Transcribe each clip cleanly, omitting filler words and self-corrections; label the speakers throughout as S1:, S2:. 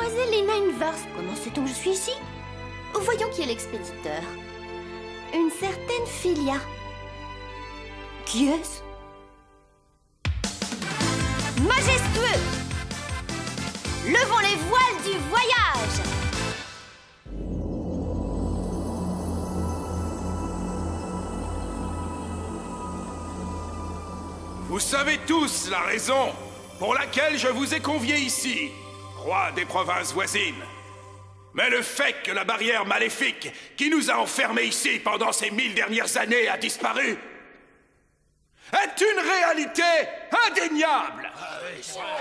S1: Mademoiselle Lena Inverse, comment sait-on que je suis ici? Voyons qui est l'expéditeur. Une certaine Philia. Qui est-ce? Majestueux! Levons les voiles du voyage!
S2: Vous savez tous la raison pour laquelle je vous ai conviés ici, roi des provinces voisines. Mais le fait que la barrière maléfique qui nous a enfermés ici pendant ces 1000 dernières années a disparu est une réalité indéniable.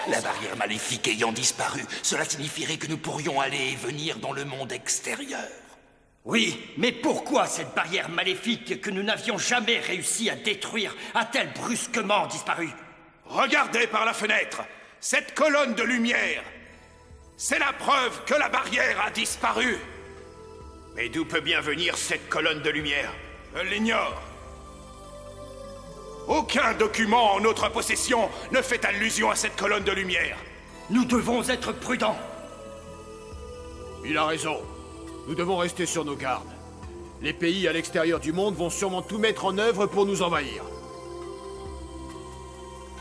S3: La barrière maléfique ayant disparu, cela signifierait que nous pourrions aller et venir dans le monde extérieur.
S4: Oui, mais pourquoi cette barrière maléfique que nous n'avions jamais réussi à détruire a-t-elle brusquement disparu?
S2: Regardez par la fenêtre, cette colonne de lumière. C'est la preuve que la barrière a disparu.
S5: Mais d'où peut bien venir cette colonne de lumière?
S2: Je l'ignore. Aucun document en notre possession ne fait allusion à cette colonne de lumière.
S4: Nous devons être prudents.
S6: Il a raison. Nous devons rester sur nos gardes. Les pays à l'extérieur du monde vont sûrement tout mettre en œuvre pour nous envahir.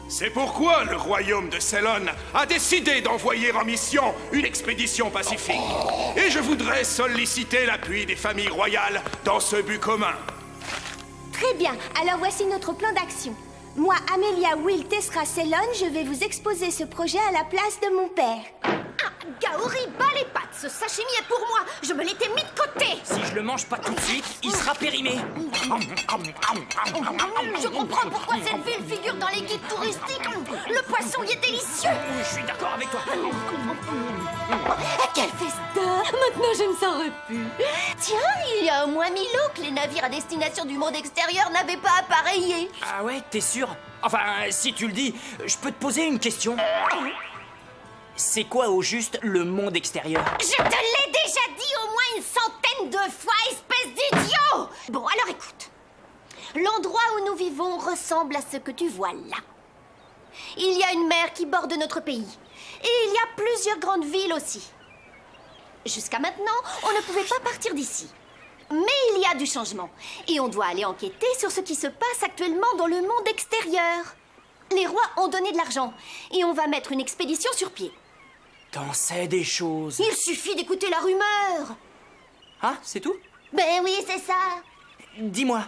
S2: C'est pourquoi le royaume de Célon a décidé d'envoyer en mission une expédition pacifique. Et je voudrais solliciter l'appui des familles royales dans ce but commun.
S1: Très bien, alors voici notre plan d'action. Moi, Amelia Will Tessera Célon, je vais vous exposer ce projet à la place de mon père.
S7: Ah, Gaori, bas les pattes, ce sashimi est pour moi. Je me l'étais mis de côté.
S8: Si je le mange pas tout de suite, il sera périmé.
S7: Je comprends pourquoi cette ville figure dans les guides touristiques. Le poisson y est délicieux.
S8: Je suis d'accord avec toi.
S1: Quel festin! Maintenant, je me sens repue.
S7: Tiens, il y a au moins 1000 ans que les navires à destination du monde extérieur n'avaient pas appareillé.
S8: Ah ouais, t'es sûr? Enfin, si tu le dis, je peux te poser une question. C'est quoi au juste le monde extérieur?
S7: Je te l'ai déjà dit au moins une centaine de fois, espèce d'idiot! Bon, alors écoute. L'endroit où nous vivons ressemble à ce que tu vois là. Il y a une mer qui borde notre pays. Et il y a plusieurs grandes villes aussi. Jusqu'à maintenant, on ne pouvait pas partir d'ici. Mais il y a du changement. Et on doit aller enquêter sur ce qui se passe actuellement dans le monde extérieur. Les rois ont donné de l'argent. Et on va mettre une expédition sur pied.
S8: T'en sais des choses.
S7: Il suffit d'écouter la rumeur.
S8: Ah, c'est tout?
S7: Ben oui, c'est ça.
S8: Dis-moi,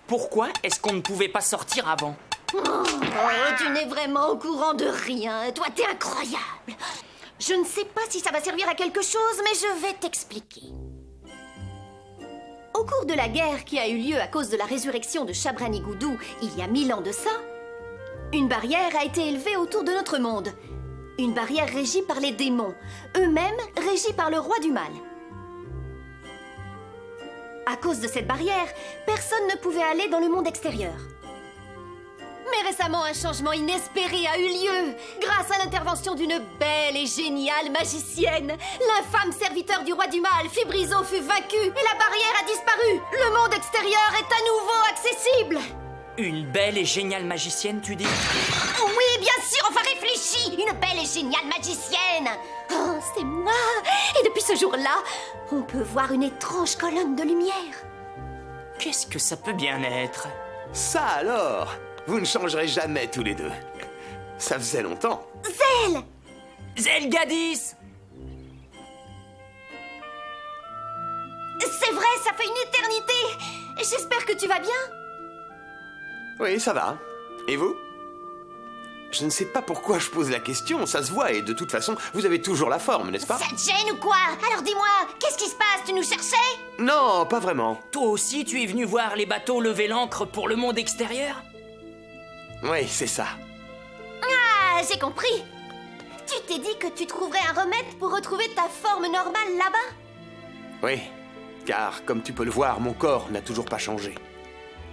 S8: pourquoi est-ce qu'on ne pouvait pas sortir avant?
S7: Oh, tu n'es vraiment au courant de rien. Toi, t'es incroyable. Je ne sais pas si ça va servir à quelque chose, mais je vais t'expliquer. Au cours de la guerre qui a eu lieu à cause de la résurrection de Chabranigoudou il y a 1000 ans de ça, une barrière a été élevée autour de notre monde. Une barrière régie par les démons, eux-mêmes régis par le roi du mal. À cause de cette barrière, personne ne pouvait aller dans le monde extérieur. Mais récemment, un changement inespéré a eu lieu grâce à l'intervention d'une belle et géniale magicienne. L'infâme serviteur du roi du mal, Fibrizo, fut vaincu et la barrière a disparu. Le monde extérieur est à nouveau accessible.
S8: Une belle et géniale magicienne, tu dis?
S7: Oui, bien sûr, enfin réfléchis. Une belle et géniale magicienne. Oh, c'est moi. Et depuis ce jour-là, on peut voir une étrange colonne de lumière.
S8: Qu'est-ce que ça peut bien être?
S9: Ça alors! Vous ne changerez jamais tous les deux. Ça faisait longtemps.
S7: Zell!
S8: Zelgadis!
S7: C'est vrai, ça fait une éternité. J'espère que tu vas bien.
S9: Oui, ça va. Et vous? Je ne sais pas pourquoi je pose la question, ça se voit, et de toute façon, vous avez toujours la forme, n'est-ce pas?
S7: Ça te gêne ou quoi? Alors dis-moi, qu'est-ce qui se passe? Tu nous cherchais?
S9: Non, pas vraiment.
S8: Toi aussi, tu es venu voir les bateaux lever l'ancre pour le monde extérieur?
S9: Oui, c'est ça.
S7: Ah, j'ai compris. Tu t'es dit que tu trouverais un remède pour retrouver ta forme normale là-bas?
S9: Oui, car comme tu peux le voir, mon corps n'a toujours pas changé.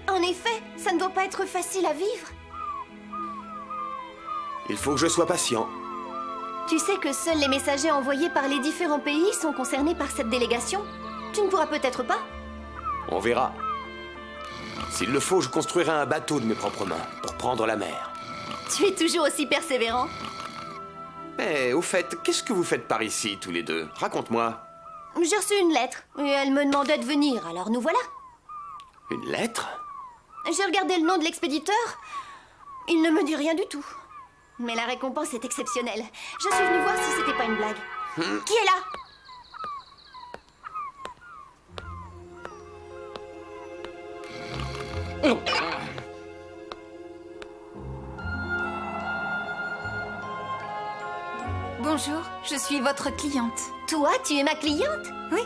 S7: En effet, ça ne doit pas être facile à vivre.
S9: Il faut que je sois patient.
S7: Tu sais que seuls les messagers envoyés par les différents pays sont concernés par cette délégation? Tu ne pourras peut-être pas?
S9: On verra. S'il le faut, je construirai un bateau de mes propres mains pour prendre la mer.
S7: Tu es toujours aussi persévérant.
S9: Mais au fait, qu'est-ce que vous faites par ici, tous les deux? Raconte-moi.
S1: J'ai reçu une lettre et elle me demandait de venir, alors nous voilà.
S9: Une lettre?
S1: J'ai regardé le nom de l'expéditeur. Il ne me dit rien du tout. Mais la récompense est exceptionnelle. Je suis venue voir si c'était pas une blague. Qui est là?
S10: Bonjour, je suis votre cliente.
S1: Toi, tu es ma cliente?
S10: Oui,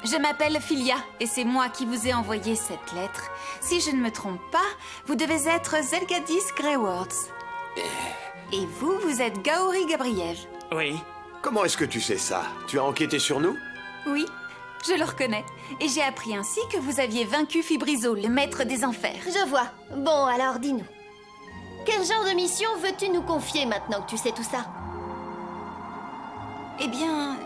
S10: je m'appelle Philia et c'est moi qui vous ai envoyé cette lettre. Si je ne me trompe pas, vous devez être Zelgadis Greywards. Et vous, vous êtes Gaori Gabriev.
S8: Oui.
S9: Comment est-ce que tu sais ça? Tu as enquêté sur nous?
S10: Oui, je le reconnais. Et j'ai appris ainsi que vous aviez vaincu Fibrizo, le maître des enfers.
S1: Je vois. Bon, alors dis-nous. Quel genre de mission veux-tu nous confier maintenant que tu sais tout ça?
S10: Eh bien...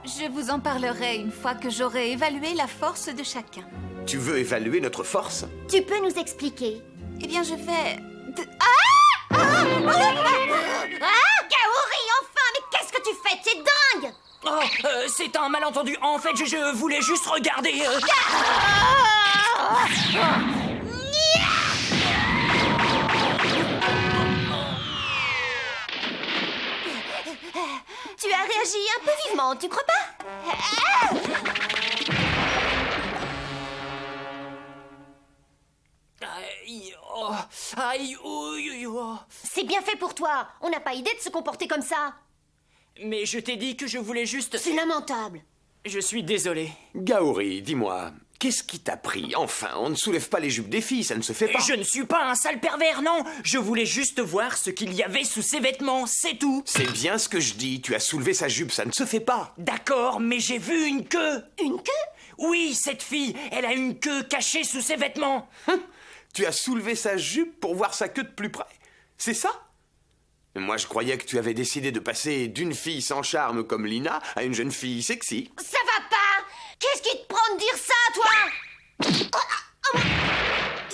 S10: je vous en parlerai une fois que j'aurai évalué la force de chacun.
S9: Tu veux évaluer notre force?
S1: Tu peux nous expliquer?
S10: Eh bien, je vais...
S7: Gaori, enfin, mais qu'est-ce que tu fais? T'es dingue!
S8: Oh, c'est un malentendu. En fait, je voulais juste regarder...
S1: Tu as réagi un peu vivement, tu crois pas?
S8: Aïe, oh, aïe, ouïe, oh.
S1: C'est bien fait pour toi. On n'a pas idée de se comporter comme ça.
S8: Mais je t'ai dit que je voulais juste...
S1: C'est lamentable.
S8: Je suis désolé.
S9: Gaori, dis-moi, qu'est-ce qui t'a pris? Enfin, on ne soulève pas les jupes des filles, ça ne se fait pas.
S8: Je ne suis pas un sale pervers, non. Je voulais juste voir ce qu'il y avait sous ses vêtements, c'est tout.
S9: C'est bien ce que je dis, tu as soulevé sa jupe, ça ne se fait pas.
S8: D'accord, mais j'ai vu une queue.
S1: Une queue?
S8: Oui, cette fille, elle a une queue cachée sous ses vêtements.
S9: Tu as soulevé sa jupe pour voir sa queue de plus près? C'est ça? Moi, je croyais que tu avais décidé de passer d'une fille sans charme comme Lina à une jeune fille sexy.
S7: Ça va pas! Qu'est-ce qui te prend de dire ça, toi?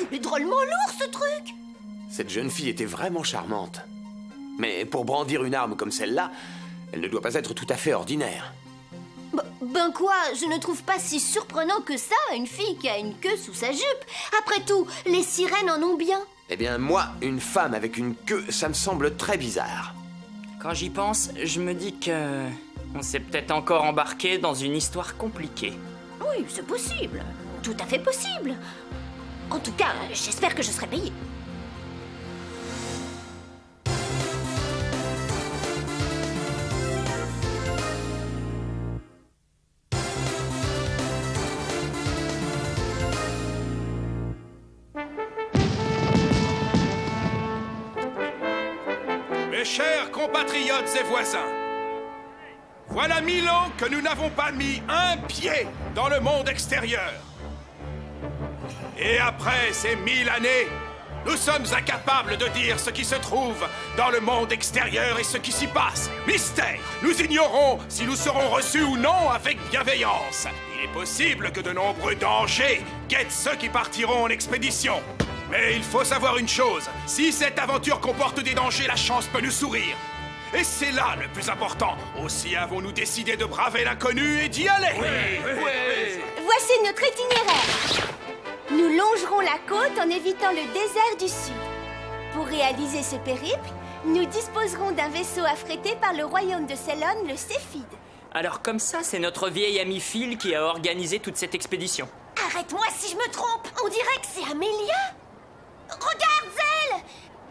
S1: Il est drôlement lourd, ce truc.
S9: Cette jeune fille était vraiment charmante. Mais pour brandir une arme comme celle-là, elle ne doit pas être tout à fait ordinaire.
S1: Ben quoi, je ne trouve pas si surprenant que ça, une fille qui a une queue sous sa jupe. Après tout, les sirènes en ont bien.
S9: Eh bien, moi, une femme avec une queue, ça me semble très bizarre.
S8: Quand j'y pense, je me dis que... on s'est peut-être encore embarqué dans une histoire compliquée.
S1: Oui, c'est possible. Tout à fait possible. En tout cas, j'espère que je serai payée.
S2: Mes chers compatriotes et voisins, voilà 1000 ans que nous n'avons pas mis un pied dans le monde extérieur. Et après ces 1000 années, nous sommes incapables de dire ce qui se trouve dans le monde extérieur et ce qui s'y passe. Mystère! Nous ignorons si nous serons reçus ou non avec bienveillance. Il est possible que de nombreux dangers guettent ceux qui partiront en expédition. Mais il faut savoir une chose, si cette aventure comporte des dangers, la chance peut nous sourire. Et c'est là le plus important. Aussi avons-nous décidé de braver l'inconnu et d'y aller.
S1: Voici notre itinéraire. Nous longerons la côte en évitant le désert du Sud. Pour réaliser ce périple, nous disposerons d'un vaisseau affrété par le royaume de Célon, le Céphide.
S8: Alors comme ça, c'est notre vieille amie Phil qui a organisé toute cette expédition.
S7: Arrête-moi si je me trompe! On dirait que c'est Amélia! Regarde, Zelle!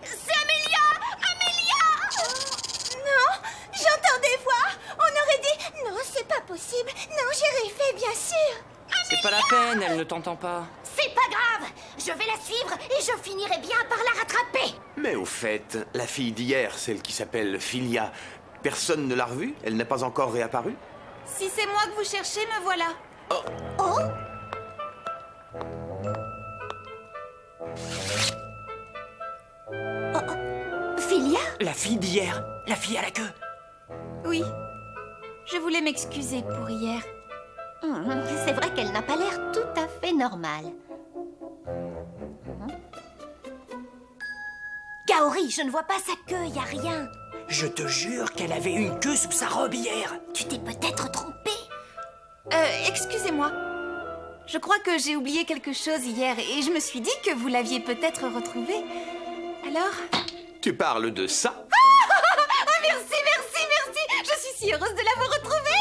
S7: C'est Amélia! Amélia!
S1: Non, j'entends des voix. On aurait dit... Non, c'est pas possible. Non, j'ai fait, bien sûr.
S8: C'est pas la peine, elle ne t'entend pas.
S7: C'est pas grave! Je vais la suivre et je finirai bien par la rattraper!
S9: Mais au fait, la fille d'hier, celle qui s'appelle Philia, personne ne l'a revue? Elle n'est pas encore réapparue?
S10: Si c'est moi que vous cherchez, me voilà.
S1: Oh, Philia?
S8: La fille d'hier, la fille à la queue.
S10: Oui, je voulais m'excuser pour hier.
S1: C'est vrai qu'elle n'a pas l'air tout à fait normale.
S7: Kaori, je ne vois pas sa queue, y a rien.
S8: Je te jure qu'elle avait une queue sous sa robe hier.
S7: Tu t'es peut-être trompé.
S10: Excusez-moi. Je crois que j'ai oublié quelque chose hier et je me suis dit que vous l'aviez peut-être retrouvé. Alors?
S9: Tu parles de ça?
S10: Merci. Je suis si heureuse de l'avoir retrouvé.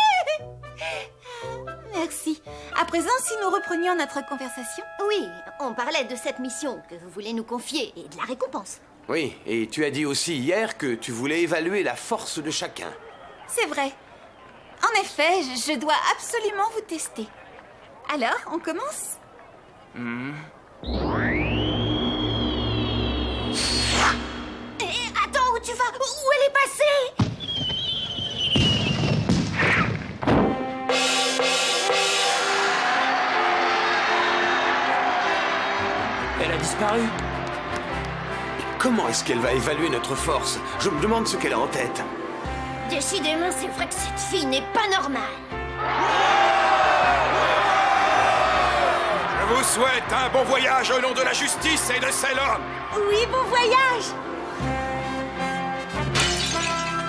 S10: Merci. À présent, si nous reprenions notre conversation.
S7: Oui, on parlait de cette mission que vous voulez nous confier et de la récompense.
S9: Oui, et tu as dit aussi hier que tu voulais évaluer la force de chacun.
S10: C'est vrai. En effet, je dois absolument vous tester. Alors, on commence?
S7: Attends, où tu vas? Où elle est passée?
S8: Elle a disparu.
S9: Comment est-ce qu'elle va évaluer notre force? Je me demande ce qu'elle a en tête.
S7: Décidément, c'est vrai que cette fille n'est pas normale.
S2: Je vous souhaite un bon voyage au nom de la justice et de celle homme.
S1: Oui, bon voyage!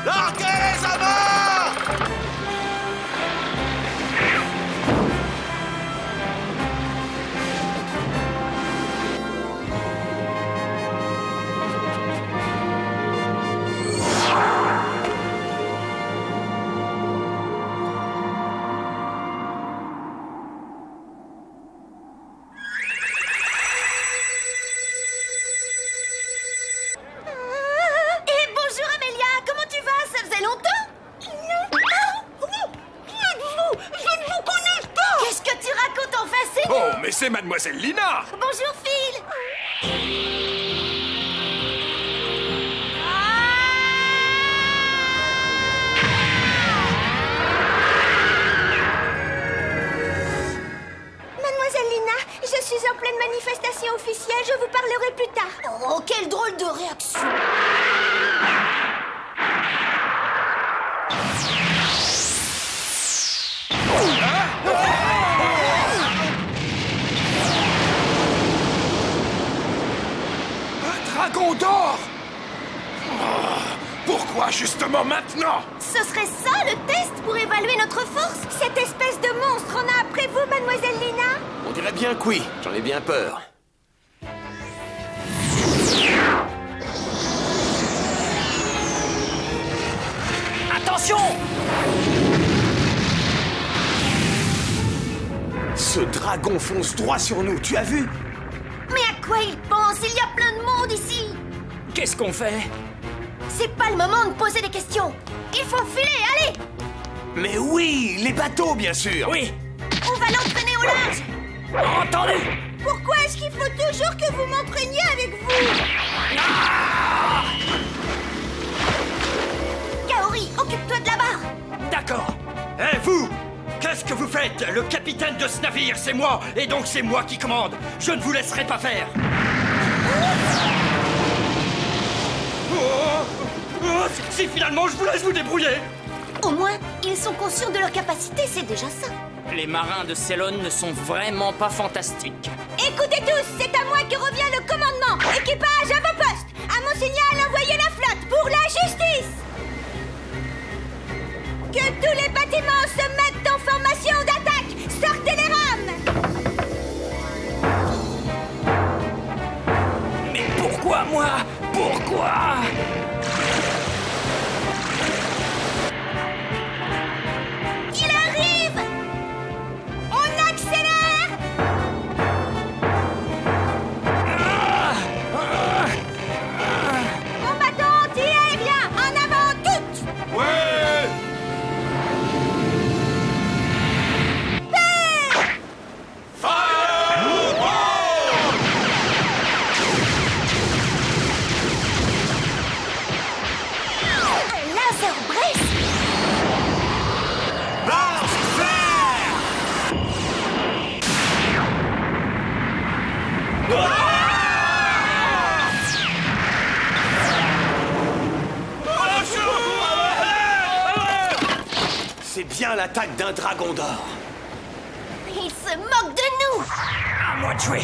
S2: Larguez les amarres! Oh, mais c'est Mademoiselle Lina!
S7: Bonjour, Phil!
S1: Mademoiselle Lina, je suis en pleine manifestation officielle, je vous parlerai plus tard.
S7: Oh, quelle drôle de réaction!
S2: Dragon d'or! Pourquoi justement maintenant?
S1: Ce serait ça le test pour évaluer notre force? Cette espèce de monstre en a après vous, Mademoiselle Lina?
S9: On dirait bien que oui, j'en ai bien peur.
S8: Attention!
S9: Ce dragon fonce droit sur nous, tu as vu?
S7: Mais à quoi il pense? Il y a plein de monde ici!
S8: Qu'est-ce qu'on fait?
S7: C'est pas le moment de poser des questions! Il faut filer, allez!
S9: Mais oui, les bateaux, bien sûr!
S8: Oui!
S7: On va l'entraîner au large!
S8: Entendu!
S1: Pourquoi est-ce qu'il faut toujours que vous m'entraîniez avec vous?
S7: Kaori, occupe-toi de la barre!
S4: D'accord. Eh, vous! Qu'est-ce que vous faites? Le capitaine de ce navire, c'est moi, et donc c'est moi qui commande. Je ne vous laisserai pas faire. Si finalement je vous laisse vous débrouiller.
S7: Au moins, ils sont conscients de leur capacité, c'est déjà ça.
S8: Les marins de Célon ne sont vraiment pas fantastiques.
S1: Écoutez tous, c'est à moi que revient le commandement. Équipage, à vos postes. À mon signal, envoyez la flotte pour la justice. Que tous les bâtiments se mettent en formation d'attaque. Sortez les rames.
S8: Mais pourquoi moi? Pourquoi?
S1: Il arrive. On accélère. Combattants anti-aériens, en avant toutes.
S2: Ouais!
S7: Un laser brace!
S9: C'est bien l'attaque d'un dragon d'or.
S7: Ils se moquent de nous!
S8: À moi de jouer!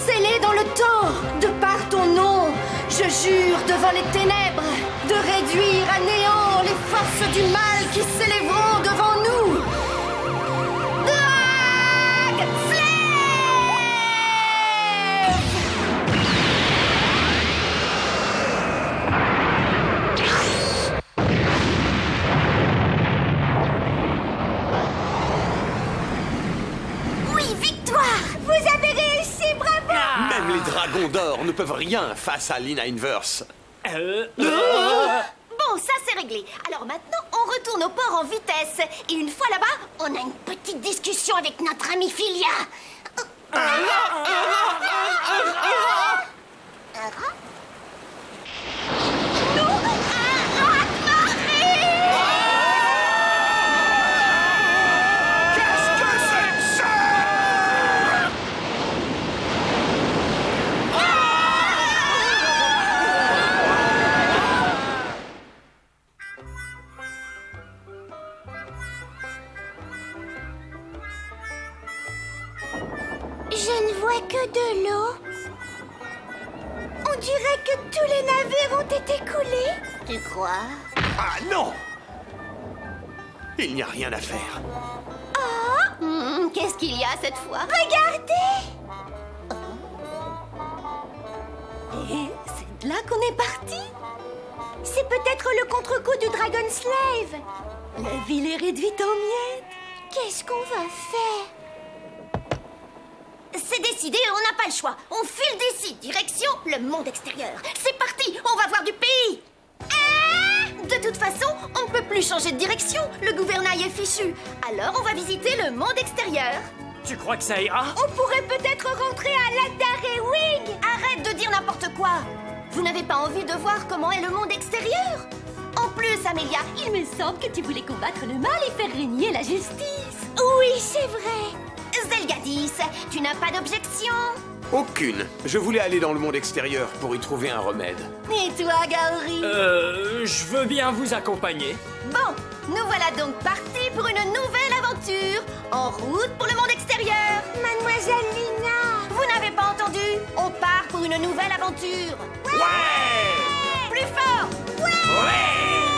S7: scellé dans le temps. De par ton nom, je jure devant les ténèbres de réduire à néant les forces du mal qui s'élèveront devant nous. Drag
S1: Oui, victoire! Vous avez réussi, bravo!
S9: Même les dragons d'or ne peuvent rien face à Lina Inverse.
S7: Bon, ça c'est réglé. Alors maintenant, on retourne au port en vitesse. Et une fois là-bas, on a une petite discussion avec notre amie Filia.
S2: Qu'est-ce que c'est que ça?
S1: Je ne vois que de l'eau. On dirait que tous les navires ont été coulés.
S7: Tu crois?
S9: Ah non! Il n'y a rien à faire.
S7: Qu'est-ce qu'il y a cette fois?
S1: Regardez!
S7: Et c'est de là qu'on est parti?
S1: C'est peut-être le contre-coup du Dragon Slave.
S7: La ville est réduite en miettes.
S1: Qu'est-ce qu'on va faire?
S7: C'est décidé, on n'a pas le choix. On file d'ici, direction le monde extérieur. C'est parti, on va voir du pays. De toute façon, on ne peut plus changer de direction. Le gouvernail est fichu. Alors on va visiter le monde extérieur.
S8: Tu crois que ça ira?
S1: On pourrait peut-être rentrer à Ladar Wing.
S7: Arrête de dire n'importe quoi. Vous n'avez pas envie de voir comment est le monde extérieur? En plus, Amélia, il me semble que tu voulais combattre le mal et faire régner la justice.
S1: Oui, c'est vrai.
S7: Zelgadis, tu n'as pas d'objection?
S9: Aucune. Je voulais aller dans le monde extérieur pour y trouver un remède.
S7: Et toi, Gaori?
S8: Je veux bien vous accompagner.
S7: Bon, nous voilà donc partis pour une nouvelle aventure. En route pour le monde extérieur.
S1: Mademoiselle Lina.
S7: Vous n'avez pas entendu? On part pour une nouvelle aventure.
S9: Ouais!
S7: Plus fort!
S9: Ouais!